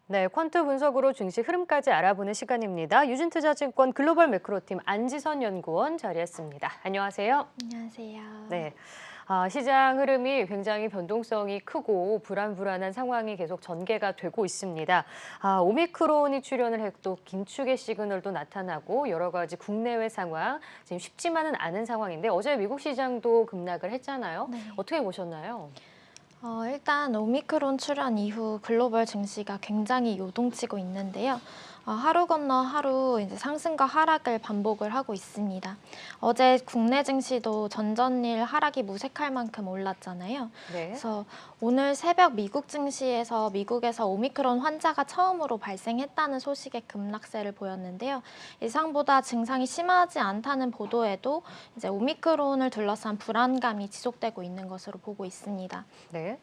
네, 퀀트 분석으로 증시 흐름까지 알아보는 시간입니다. 유진투자증권 글로벌 매크로팀 안지선 연구원 자리했습니다. 안녕하세요. 안녕하세요. 네, 시장 흐름이 굉장히 변동성이 크고 불안한 상황이 계속 전개가 되고 있습니다. 오미크론이 출현을 했고 긴축의 시그널도 나타나고 여러 가지 국내외 상황 지금 쉽지만은 않은 상황인데 어제 미국 시장도 급락을 했잖아요. 네. 어떻게 보셨나요? 일단 오미크론 출현 이후 글로벌 증시가 굉장히 요동치고 있는데요. 하루 건너 하루 이제 상승과 하락을 반복을 하고 있습니다. 어제 국내 증시도 전전일 하락이 무색할 만큼 올랐잖아요. 네. 그래서 오늘 새벽 미국 증시에서 미국에서 오미크론 환자가 처음으로 발생했다는 소식에 급락세를 보였는데요. 예상보다 증상이 심하지 않다는 보도에도 이제 오미크론을 둘러싼 불안감이 지속되고 있는 것으로 보고 있습니다. 네.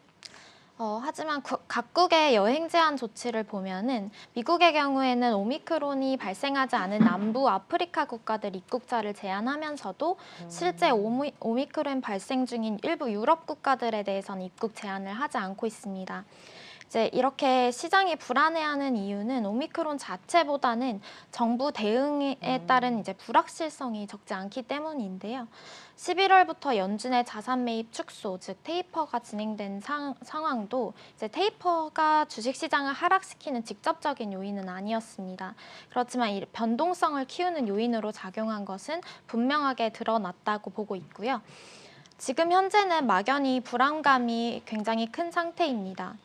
하지만 각국의 여행 제한 조치를 보면은 미국의 경우에는 오미크론이 발생하지 않은 남부 아프리카 국가들 입국자를 제한하면서도 실제 오미크론 발생 중인 일부 유럽 국가들에 대해서는 입국 제한을 하지 않고 있습니다. 이제 이렇게 시장이 불안해하는 이유는 오미크론 자체보다는 정부 대응에 따른 이제 불확실성이 적지 않기 때문인데요. 11월부터 연준의 자산 매입 축소, 즉 테이퍼가 진행된 상황도 이제 테이퍼가 주식시장을 하락시키는 직접적인 요인은 아니었습니다. 그렇지만 이 변동성을 키우는 요인으로 작용한 것은 분명하게 드러났다고 보고 있고요. 지금 현재는 막연히 불안감이 굉장히 큰 상태입니다.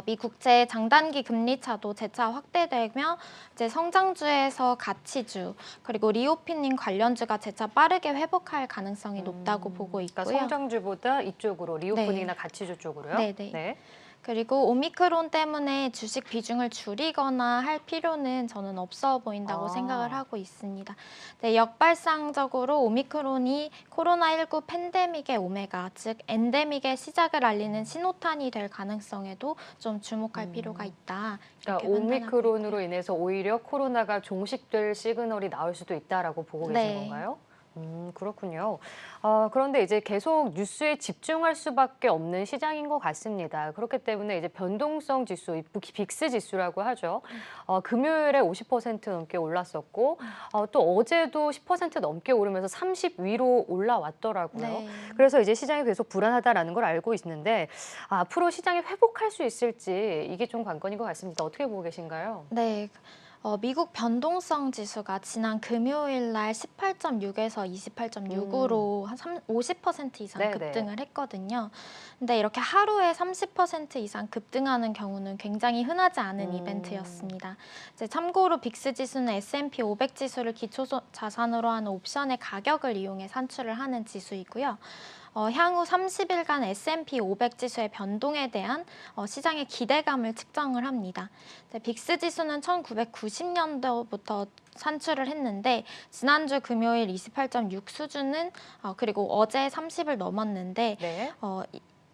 미 국채 장단기 금리 차도 재차 확대되며 이제 성장주에서 가치주 그리고 리오프닝 관련주가 재차 빠르게 회복할 가능성이 높다고 보고 그러니까 있고요. 성장주보다 이쪽으로 리오프닝이나 네. 가치주 쪽으로요? 네네. 네. 그리고 오미크론 때문에 주식 비중을 줄이거나 할 필요는 저는 없어 보인다고 생각을 하고 있습니다. 네, 역발상적으로 오미크론이 코로나19 팬데믹의 오메가, 즉 엔데믹의 시작을 알리는 신호탄이 될 가능성에도 좀 주목할 필요가 있다. 그러니까 이렇게 판단하고 오미크론으로 있고요. 인해서 오히려 코로나가 종식될 시그널이 나올 수도 있다라고 보고 계신 네. 건가요? 그렇군요. 그런데 이제 계속 뉴스에 집중할 수밖에 없는 시장인 것 같습니다. 그렇기 때문에 이제 변동성 지수, 이 빅스 지수라고 하죠. 금요일에 50% 넘게 올랐었고, 또 어제도 10% 넘게 오르면서 30 위로 올라왔더라고요. 네. 그래서 이제 시장이 계속 불안하다라는 걸 알고 있는데, 앞으로 시장이 회복할 수 있을지 이게 좀 관건인 것 같습니다. 어떻게 보고 계신가요? 네. 미국 변동성 지수가 지난 금요일 날 18.6에서 음, 28.6으로 한 50% 이상 네네. 급등을 했거든요. 근데 이렇게 하루에 30% 이상 급등하는 경우는 굉장히 흔하지 않은 음. 이벤트였습니다. 이제 참고로 빅스 지수는 S&P 500 지수를 기초 자산으로 하는 옵션의 가격을 이용해 산출을 하는 지수이고요. 향후 30일간 S&P 500 지수의 변동에 대한 시장의 기대감을 측정을 합니다. 빅스 지수는 1990년도부터 산출을 했는데 지난주 금요일 28.6 수준은 그리고 어제 30을 넘었는데 네.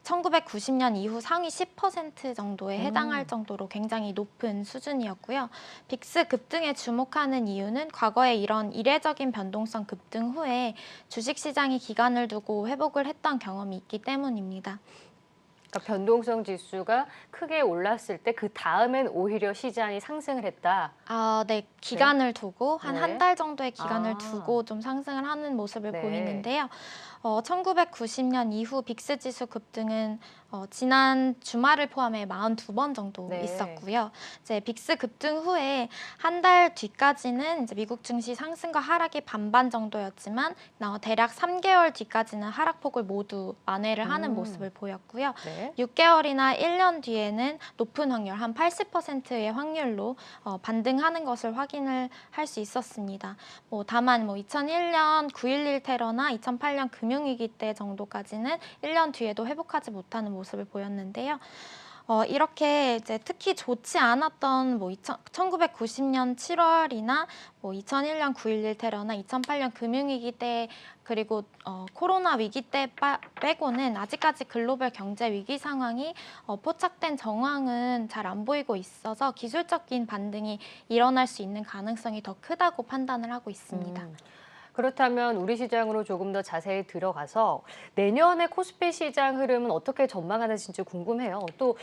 1990년 이후 상위 10% 정도에 해당할 음. 정도로 굉장히 높은 수준이었고요. 빅스 급등에 주목하는 이유는 과거에 이런 이례적인 변동성 급등 후에 주식시장이 기간을 두고 회복을 했던 경험이 있기 때문입니다. 그러니까 변동성 지수가 크게 올랐을 때 그다음엔 오히려 시장이 상승을 했다. 네, 네. 기간을 두고 한 네. 달 정도의 기간을 아. 두고 좀 상승을 하는 모습을 네. 보이는데요. 1990년 이후 빅스 지수 급등은 지난 주말을 포함해 42번 정도 네. 있었고요. 이제 빅스 급등 후에 한 달 뒤까지는 이제 미국 증시 상승과 하락이 반반 정도였지만 대략 3개월 뒤까지는 하락폭을 모두 만회를 하는 음. 모습을 보였고요. 네. 6개월이나 1년 뒤에는 높은 확률, 한 80%의 확률로 반등하는 것을 확인을 할 수 있었습니다. 다만 2001년 9.11 테러나 2008년 금융위기 때 정도까지는 1년 뒤에도 회복하지 못하는 모습을 보였는데요. 이렇게 이제 특히 좋지 않았던 1990년 7월이나 2001년 9.11 테러나 2008년 금융위기 때 그리고 코로나 위기 때 빼고는 아직까지 글로벌 경제 위기 상황이 포착된 정황은 잘 안 보이고 있어서 기술적인 반등이 일어날 수 있는 가능성이 더 크다고 판단을 하고 있습니다. 음. 그렇다면 우리 시장으로 조금 더 자세히 들어가서 내년에 코스피 시장 흐름은 어떻게 전망하는지 궁금해요. 또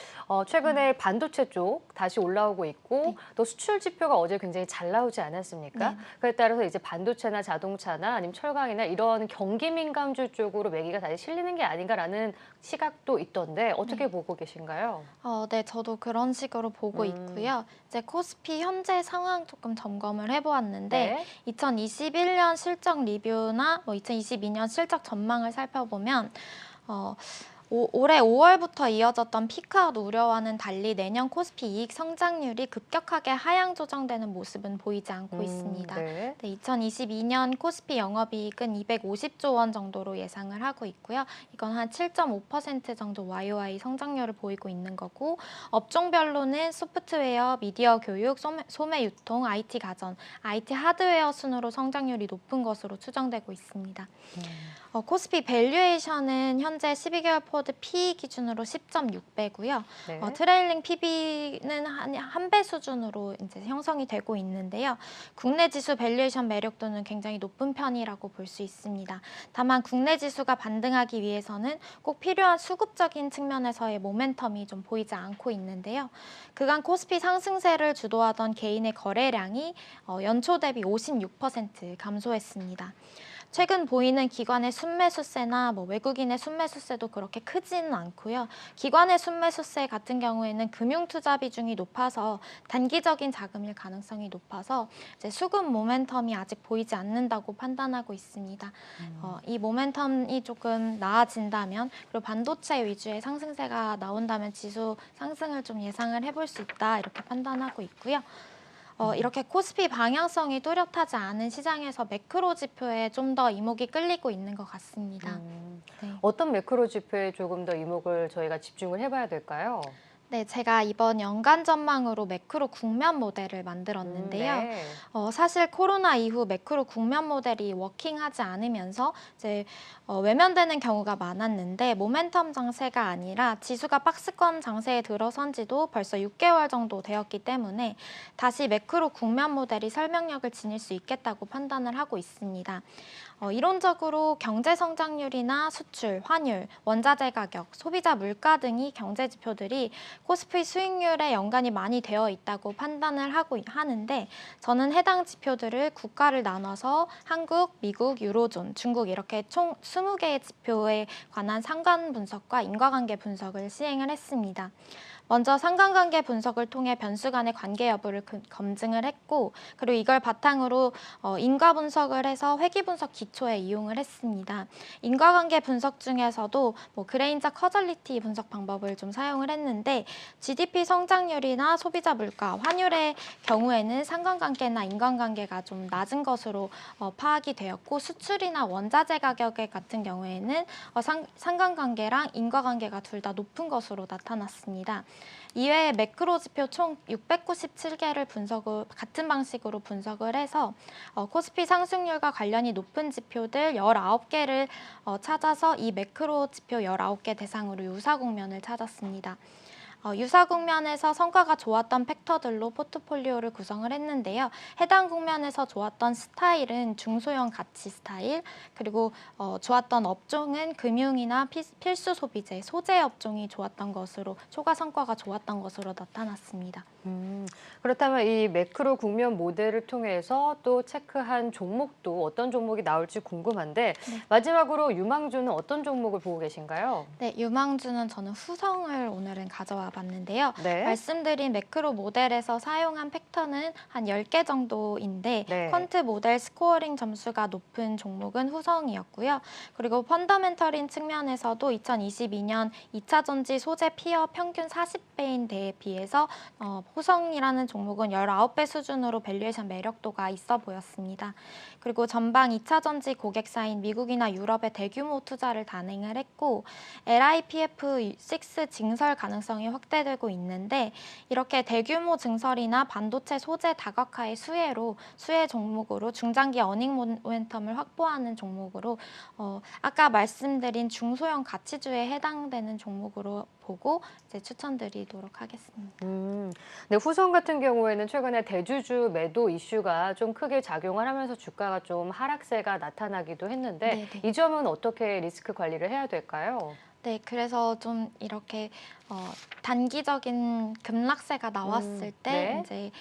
최근에 반도체 쪽 다시 올라오고 있고 네. 또 수출 지표가 어제 굉장히 잘 나오지 않았습니까? 네. 그에 따라서 이제 반도체나 자동차나 아니면 철강이나 이런 경기 민감주 쪽으로 매기가 다시 실리는 게 아닌가라는 시각도 있던데 어떻게 네. 보고 계신가요? 네, 저도 그런 식으로 보고 있고요. 이제 코스피 현재 상황 조금 점검을 해보았는데 네. 2021년 실적 리뷰나 2022년 실적 전망을 살펴보면 올해 5월부터 이어졌던 피크아웃 우려와는 달리 내년 코스피 이익 성장률이 급격하게 하향 조정되는 모습은 보이지 않고 있습니다. 네. 네, 2022년 코스피 영업이익은 250조 원 정도로 예상을 하고 있고요. 이건 한 7.5% 정도 YOY 성장률을 보이고 있는 거고 업종별로는 소프트웨어, 미디어 교육, 소매 유통, IT 가전, IT 하드웨어 순으로 성장률이 높은 것으로 추정되고 있습니다. 코스피 밸류에이션은 현재 12개월 포드 PE 기준으로 10.6배고요. 네. 트레일링 PB는 한 배 수준으로 이제 형성이 되고 있는데요. 국내 지수 밸류에이션 매력도는 굉장히 높은 편이라고 볼 수 있습니다. 다만 국내 지수가 반등하기 위해서는 꼭 필요한 수급적인 측면에서의 모멘텀이 좀 보이지 않고 있는데요. 그간 코스피 상승세를 주도하던 개인의 거래량이 연초 대비 56% 감소했습니다. 최근 보이는 기관의 순매수세나 외국인의 순매수세도 그렇게 크지는 않고요. 기관의 순매수세 같은 경우에는 금융투자 비중이 높아서 단기적인 자금일 가능성이 높아서 이제 수급 모멘텀이 아직 보이지 않는다고 판단하고 있습니다. 이 모멘텀이 조금 나아진다면 그리고 반도체 위주의 상승세가 나온다면 지수 상승을 좀 예상을 해볼 수 있다 이렇게 판단하고 있고요. 이렇게 코스피 방향성이 뚜렷하지 않은 시장에서 매크로 지표에 좀 더 이목이 끌리고 있는 것 같습니다. 네. 어떤 매크로 지표에 조금 더 이목을 저희가 집중을 해봐야 될까요? 네, 제가 이번 연간 전망으로 매크로 국면 모델을 만들었는데요. 네. 사실 코로나 이후 매크로 국면 모델이 워킹하지 않으면서 이제 외면되는 경우가 많았는데 모멘텀 장세가 아니라 지수가 박스권 장세에 들어선 지도 벌써 6개월 정도 되었기 때문에 다시 매크로 국면 모델이 설명력을 지닐 수 있겠다고 판단을 하고 있습니다. 이론적으로 경제 성장률이나 수출, 환율, 원자재 가격, 소비자 물가 등이 경제 지표들이 코스피 수익률에 연관이 많이 되어 있다고 판단을 하는데 저는 해당 지표들을 국가를 나눠서 한국, 미국, 유로존, 중국 이렇게 총 20개의 지표에 관한 상관 분석과 인과관계 분석을 시행을 했습니다. 먼저 상관관계 분석을 통해 변수 간의 관계 여부를 검증을 했고 그리고 이걸 바탕으로 인과 분석을 해서 회귀 분석 기초에 이용을 했습니다. 인과관계 분석 중에서도 그레인저 커절리티 분석 방법을 좀 사용을 했는데 GDP 성장률이나 소비자 물가, 환율의 경우에는 상관관계나 인과관계가 좀 낮은 것으로 파악이 되었고 수출이나 원자재 가격 같은 경우에는 상관관계랑 인과관계가 둘 다 높은 것으로 나타났습니다. 이외에 매크로 지표 총 697개를 같은 방식으로 분석을 해서 코스피 상승률과 관련이 높은 지표들 19개를 찾아서 이 매크로 지표 19개 대상으로 유사 국면을 찾았습니다. 유사 국면에서 성과가 좋았던 팩터들로 포트폴리오를 구성을 했는데요. 해당 국면에서 좋았던 스타일은 중소형 가치 스타일, 그리고 좋았던 업종은 금융이나 필수 소비재, 소재 업종이 좋았던 것으로 초과 성과가 좋았던 것으로 나타났습니다. 그렇다면 이 매크로 국면 모델을 통해서 또 체크한 종목도 어떤 종목이 나올지 궁금한데 네. 마지막으로 유망주는 어떤 종목을 보고 계신가요? 네, 유망주는 저는 후성을 오늘은 가져와 봤는데요. 네. 말씀드린 매크로 모델에서 사용한 팩터는 한 10개 정도인데 네. 퀀트 모델 스코어링 점수가 높은 종목은 후성이었고요. 그리고 펀더멘털인 측면에서도 2022년 2차 전지 소재 피어 평균 40배인 데에 비해서 후성이라는 종목은 19배 수준으로 밸류에이션 매력도가 있어 보였습니다. 그리고 전방 2차 전지 고객사인 미국이나 유럽에 대규모 투자를 단행을 했고 LIPF6 증설 가능성이 확대되고 있는데 이렇게 대규모 증설이나 반도체 소재 다각화의 수혜로 수혜 종목으로 중장기 어닝 모멘텀을 확보하는 종목으로 아까 말씀드린 중소형 가치주에 해당되는 종목으로 보고 이제 추천드리도록 하겠습니다. 네, 후성 같은 경우에는 최근에 대주주 매도 이슈가 좀 크게 작용을 하면서 주가가 좀 하락세가 나타나기도 했는데 네네. 이 점은 어떻게 리스크 관리를 해야 될까요? 네, 그래서 좀 이렇게 단기적인 급락세가 나왔을 때 네. 이제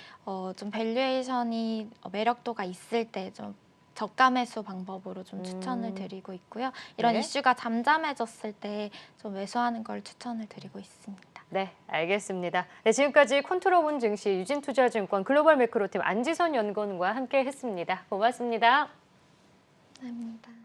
좀 밸류에이션이 매력도가 있을 때 좀 저가 매수 방법으로 좀 추천을 드리고 있고요. 이런 네. 이슈가 잠잠해졌을 때 좀 매수하는 걸 추천을 드리고 있습니다. 네, 알겠습니다. 네, 지금까지 콘트롤본 증시 유진투자증권 글로벌 매크로팀 안지선 연구원과 함께 했습니다. 고맙습니다. 감사합니다.